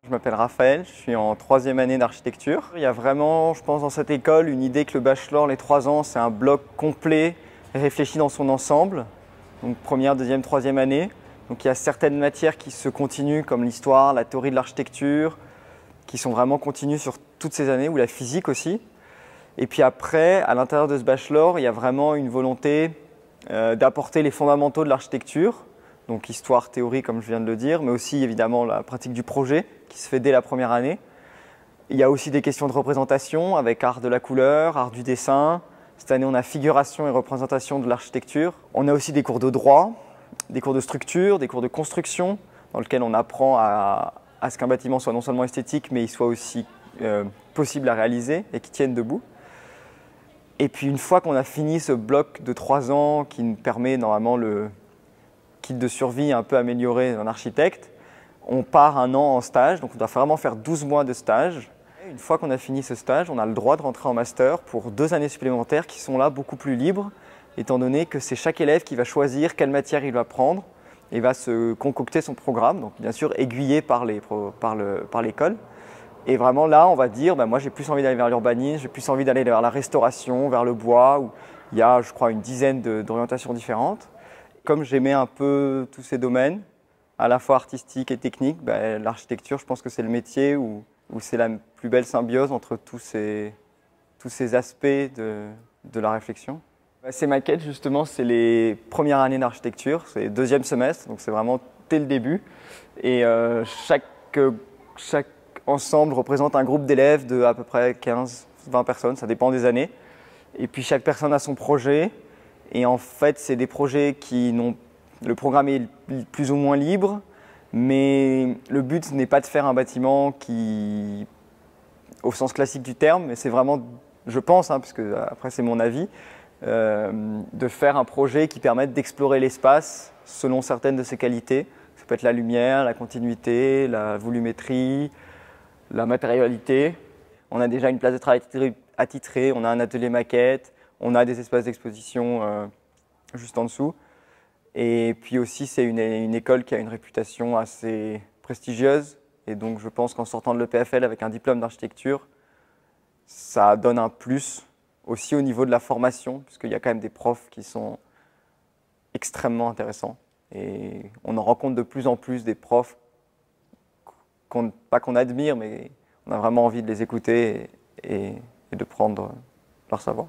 Je m'appelle Raphaël, je suis en 3e année d'architecture. Il y a vraiment, je pense, dans cette école, une idée que le bachelor, les 3 ans, c'est un bloc complet, réfléchi dans son ensemble. Donc 1re, 2e, 3e année. Donc il y a certaines matières qui se continuent, comme l'histoire, la théorie de l'architecture, qui sont vraiment continues sur toutes ces années, ou la physique aussi. Et puis après, à l'intérieur de ce bachelor, il y a vraiment une volonté d'apporter les fondamentaux de l'architecture. Donc histoire, théorie, comme je viens de le dire, mais aussi évidemment la pratique du projet qui se fait dès la 1re année. Il y a aussi des questions de représentation avec art de la couleur, art du dessin. Cette année, on a figuration et représentation de l'architecture. On a aussi des cours de droit, des cours de structure, des cours de construction, dans lesquels on apprend à ce qu'un bâtiment soit non seulement esthétique, mais il soit aussi possible à réaliser et qui tienne debout. Et puis une fois qu'on a fini ce bloc de 3 ans qui nous permet normalement le kit de survie un peu amélioré d'un architecte, on part 1 an en stage, donc on doit vraiment faire 12 mois de stage. Et une fois qu'on a fini ce stage, on a le droit de rentrer en master pour 2 années supplémentaires qui sont là beaucoup plus libres, étant donné que c'est chaque élève qui va choisir quelle matière il va prendre et va se concocter son programme, donc bien sûr aiguillé par l'école. Et vraiment là, on va dire, moi j'ai plus envie d'aller vers l'urbanisme, j'ai plus envie d'aller vers la restauration, vers le bois, où il y a, je crois, une dizaine d'orientations différentes. Comme j'aimais un peu tous ces domaines, à la fois artistiques et techniques, l'architecture, je pense que c'est le métier où c'est la plus belle symbiose entre tous ces aspects de la réflexion. Ces maquettes, justement, c'est les premières années d'architecture, c'est le 2e semestre, donc c'est vraiment dès le début. Et chaque ensemble représente un groupe d'élèves de à peu près 15-20 personnes, ça dépend des années. Et puis chaque personne a son projet. Et en fait, c'est des projets qui n'ont... Le programme est plus ou moins libre, mais le but n'est pas de faire un bâtiment qui, au sens classique du terme, mais c'est vraiment, je pense, puisque après c'est mon avis, de faire un projet qui permette d'explorer l'espace selon certaines de ses qualités. Ça peut être la lumière, la continuité, la volumétrie, la matérialité. On a déjà une place de travail attitrée, on a un atelier maquette, on a des espaces d'exposition juste en dessous. Et puis aussi, c'est une école qui a une réputation assez prestigieuse. Et donc, je pense qu'en sortant de l'EPFL avec un diplôme d'architecture, ça donne un plus aussi au niveau de la formation, puisqu'il y a quand même des profs qui sont extrêmement intéressants. Et on en rencontre de plus en plus des profs, pas qu'on admire, mais on a vraiment envie de les écouter et de prendre leur savoir.